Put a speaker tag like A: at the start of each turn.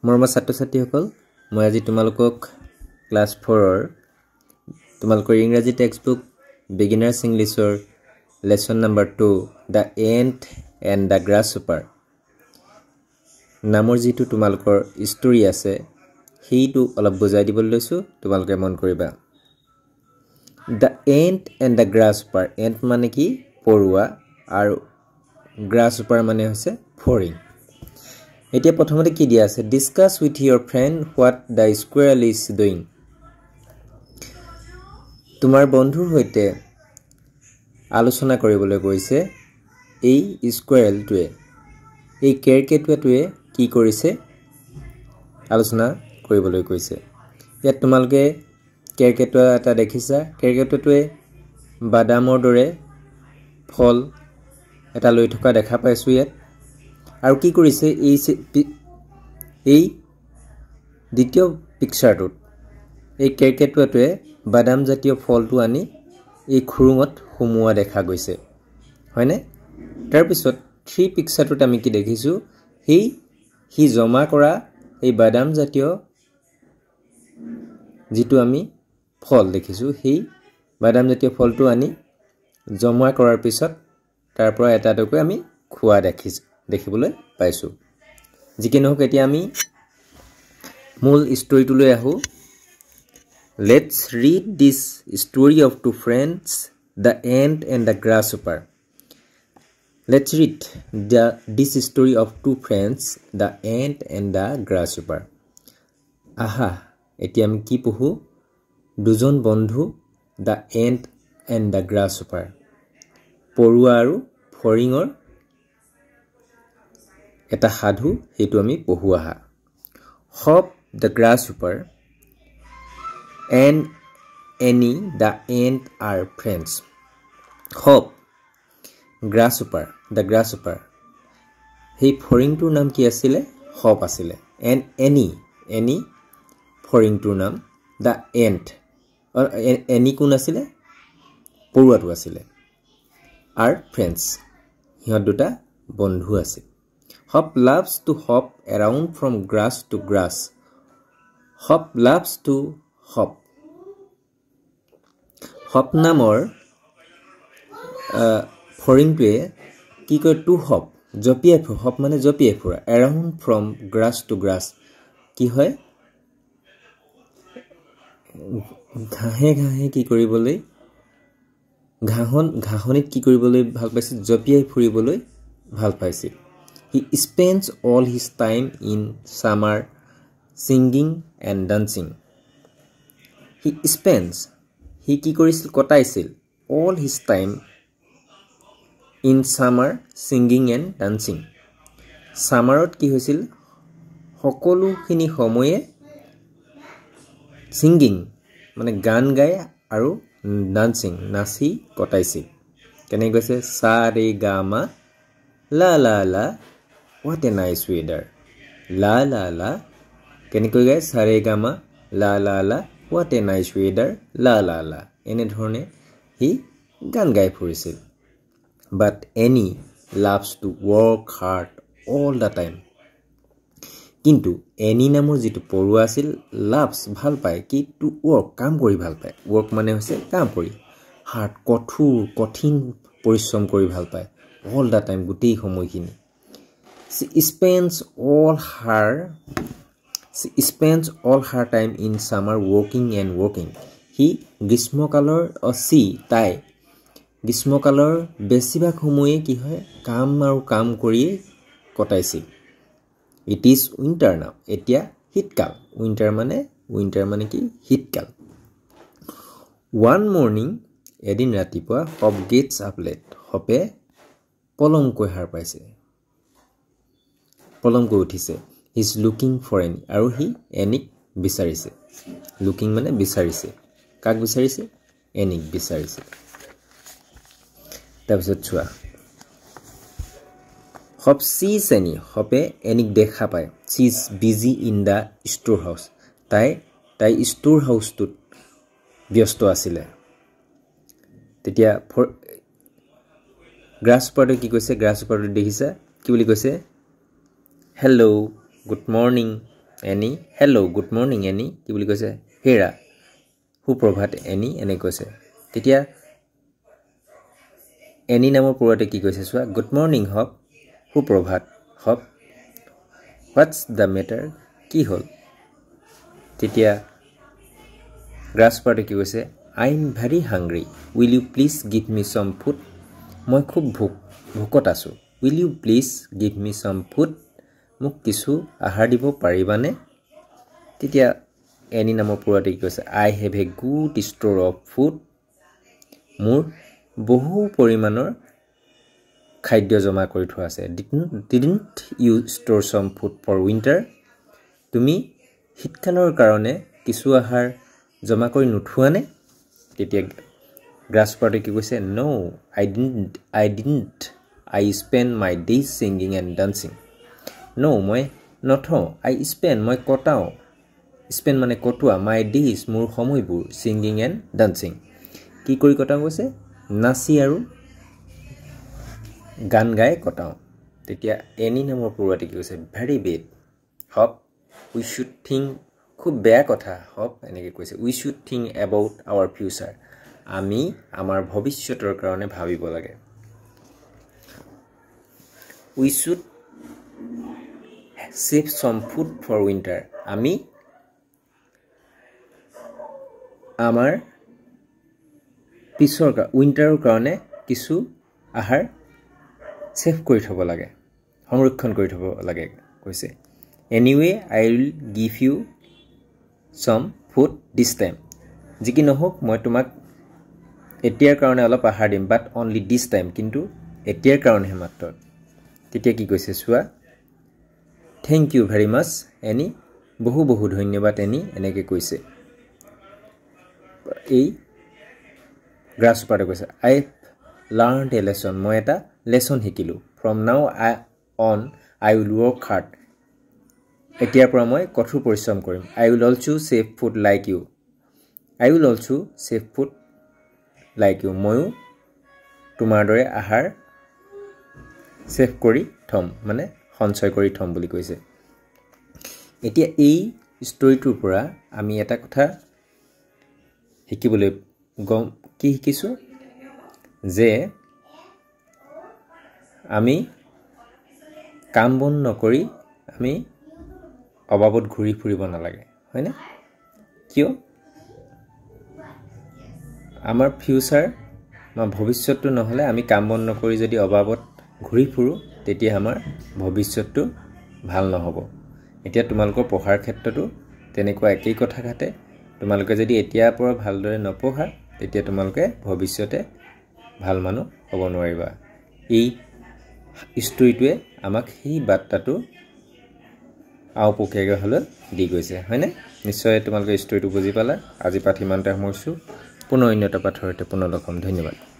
A: মৰমৰ ছাত্ৰ-ছাত্ৰীসকল মই আজি তোমালোকক ক্লাছ 4 ৰ তোমালোকৰ ইংৰাজী টেক্সটবুক বিগিনাৰ্ছ ইংলিছৰ lesson number 2 the ant and the grasshopper নামৰ যিটো তোমালোকৰ ষ্টৰী আছে সেইটো অলপ বুজাই দিবলৈ লৈছো তোমালোকে মন কৰিবা the ant and the grasshopper ant মানে কি পৰুৱা আৰু গ্ৰাছহপাৰ মানে হৈছে ফৰিং এতিয়া প্ৰথমতে কি দিয়া আছে discuss with your friend what the square is doing তোমাৰ বন্ধুৰ সৈতে আলোচনা কৰিবলৈ কৈছে এই স্কুৱেলটোৱে এই কেৰকেটুৱাটোৱে কি কৰিছে আলোচনা কৰিবলৈ কৈছে ইয়াত তোমালোকে কেৰকেটুৱা এটা দেখিছা কেৰকেটুৱাটোৱে বাদামৰ দৰে ফল এটা লৈ থকা দেখা পাইছো ইয়াত আৰু কি কৰিছে এই দ্বিতীয় পিকচাৰটোত এই কেৰকেটুৱাটোৱে বাদাম জাতীয় ফলটো আনি এই খুৰুঙত হুমুৱা দেখা গৈছে হয়নে তাৰ পিছত 3 পিকচাৰটোত আমি কি দেখিছো হি জমা কৰা এই বাদাম জাতীয় যিটো আমি ফল দেখিছো সেই বাদাম জাতীয় ফলটো আনি জমা কৰাৰ পিছত তাৰ পৰা এটাকৈ আমি খোৱা দেখিবলৈ পাইছো যিকি নহওক এতিয়া আমি মূল ষ্টৰীটোলৈ আহো let's read this story of two friends the ant and the grasshopper let's read this story of two friends the ant and the grasshopper আহা এতিয়া আমি কি পঢ়ো দুজন বন্ধু the ant and the grasshopper পৰুৱা আৰু ফৰিঙৰ এটা সাধু হেতু আমি পঢ়ুৱা হা Hop the grasshopper and Annie the ant are friends Hop grasshopper the grasshopper সেই ফৰিংটোৰ নাম কি আছিলে হপ আছিলে এণ্ড এনি ফৰিংটোৰ নাম দ্য এণ্ট এনি কোন আছিলে পৰুৱাটো আছিলে আৰ ফ্ৰেন্ডস হিহঁত দুটা বন্ধু আছিল Hop loves to hop around from grass to grass. Hop loves to hop. Hop নামৰ ফৰিংটোৱে কি কয় টু হপ জপিয়াই ফুৰা হপ মানে জপিয়াই ফুৰা around from grass to grass কি হয় ঘাঁহে কি কৰিবলৈ ঘাঁহনিত কি কৰিবলৈ ভাল পাইছিল জপিয়াই ফুৰিবলৈ ভাল পাইছিল He spends all his time in summer singing and dancing. He কি কৰিছিল কটাইছিল all his time in summer singing and dancing. Summerত কি হৈছিল সকলোখিনি সময়ে singing মানে গান গাই আৰু dancing নাচি কটাইছিল কেনে কৈছে সা ৰে গা মা লা লা লা What a nice weather. La la la. কেনেকৈ গায় সাৰে গামা লা লা লা What a nice weather. La la la. এনে ধৰণে হি গান গাই ফুৰিছিল But Annie loves to work hard all the time. কিন্তু এনি নামৰ যিটো পৰুৱা আছিল loves ভাল পায় কি to work কাম কৰি ভাল পায় work মানে হৈছে কাম কৰি hard কঠিন পৰিশ্ৰম কৰি ভাল পায় all the time গোটেই সময়খিনি She spends all her time in summer working and working. গ্ৰীষ্মকালৰ তাই গ্ৰীষ্মকালৰ বেছিভাগ সময়ে কি হয় কাম কৰি কটাইছিল It is winter now. এতিয়া শীতকাল winter মানে কি শীতকাল One morning এদিন ৰাতিপুৱা Hop gets up late. হপে পলমকৈ সাৰ পাইছে পলমকৈ উঠিছে He is looking for Annie আৰু হি এনিক বিচাৰিছে looking মানে বিচাৰিছে কাক বিচাৰিছে এনিক বিচাৰিছে তাৰপিছত চোৱা Hop sees Annie হপে এনিক দেখা পায় She is busy in the storehouse তাই ষ্ট'ৰ হাউচটোত ব্যস্ত আছিলে তেতিয়া গ্ৰাছহপাৰটো কি কৈছে গ্ৰাছহপাৰটো দেখিছা কি বুলি কৈছে Hello, good morning. Any hello' good morning any কি বুলি কৈছে হেৰা সুপ্ৰভাত এনি এনে কৈছে তেতিয়া এনি নামৰ পূৰ্বতে কি কৈছে চোৱা গুড মৰ্ণিং হপ সুপ্ৰভাত হপ হোৱাটছ দ্য মেটাৰ কি হ'ল তেতিয়া গ্ৰাছপাৰতে কি কৈছে I am very hungry will you please give me some food মই খুব ভোকত আছোঁ will you please give me some food মোক কিছু আহাৰ দিব পাৰিবানে তেতিয়া এনি নামৰ পূৰ্বতে কি কৈছে I have a good store of food মোৰ বহু পৰিমাণৰ খাদ্য জমা কৰি থোৱা আছে didn't you store some food for winter তুমি শীতকালৰ কাৰণে কিছু আহাৰ জমা কৰি নোথোৱানে তেতিয়া গ্ৰাছপাৰতে কি কৈছে no I didn't I spend my days singing and dancing no মই নথওঁ আই স্পেণ্ড মই কটাওঁ স্পেণ্ড মানে কটোৱা মাই ডেইজ মোৰ সময়বোৰ ছিংগিং এণ্ড ডান্সিং কি কৰি কটাওঁ কৈছে নাচি আৰু গান গাই কটাওঁ তেতিয়া এনি নামৰ পূৰ্বতে কি কৈছে very bad Hop we should think খুব বেয়া কথা হপ এনেকৈ কৈছে we should think about our future আমি আমাৰ ভৱিষ্যতৰ কাৰণে ভাবিব লাগে we should save some food for winter আমি আমাৰ পিছৰ উইণ্টাৰৰ কাৰণে কিছু আহাৰ সেভ কৰি থব লাগে সংৰক্ষণ কৰি থব লাগে কৈছে anyway I will give you some food this time যি কি নহওক মই তোমাক এতিয়াৰ কাৰণে অলপ আহাৰ দিম বাট অনলি দিছ টাইম কিন্তু এতিয়াৰ কাৰণেহে মাত্ৰ তেতিয়া কি কৈছে চোৱা থেংক ইউ ভেৰি মাছ এনি বহু বহু ধন্যবাদ এনি এনেকৈ কৈছে এই গ্ৰাছপাৰতে কৈছে আই লাৰ্ণ এ লেছন মই এটা লেছন শিকিলোঁ from now on I will work hard এতিয়াৰ পৰা মই কঠোৰ পৰিশ্ৰম কৰিম I will also save food like you I will also save food like you ময়ো তোমাৰ দৰে আহাৰ ছেভ কৰি থ'ম মানে সঞ্চয় কৰি থ'ম বুলি কৈছে এতিয়া এই ষ্টৰিটোৰ পৰা আমি এটা কথা শিকিবলৈ কি শিকিছোঁ যে আমি কাম বন নকৰি আমি অবাবত ঘূৰি ফুৰিব নালাগে হয়নে কিয় আমাৰ ফিউচাৰ বা ভৱিষ্যতটো নহ'লে আমি কাম বন নকৰি যদি অবাবত ঘূৰি ফুৰোঁ তেতিয়া আমাৰ ভৱিষ্যতটো ভাল নহ'ব এতিয়া তোমালোকৰ পঢ়াৰ ক্ষেত্ৰতো তেনেকুৱা একেই কথা ঘাটে তোমালোকে যদি এতিয়াৰ পৰা ভালদৰে নপঢ়া তেতিয়া তোমালোকে ভৱিষ্যতে ভাল মানুহ হ'ব নোৱাৰিবা এই ষ্টৰিটোৱে আমাক সেই বাৰ্তাটো আওপকীয়াকৈ হ'লে দি গৈছে হয়নে নিশ্চয় তোমালোকে ষ্টৰিটো বুজি পালা আজি পাঠ ইমানতে সামৰিছোঁ পুনৰ অন্য এটা পাঠৰ সৈতে পুনৰ লগ হ'ম ধন্যবাদ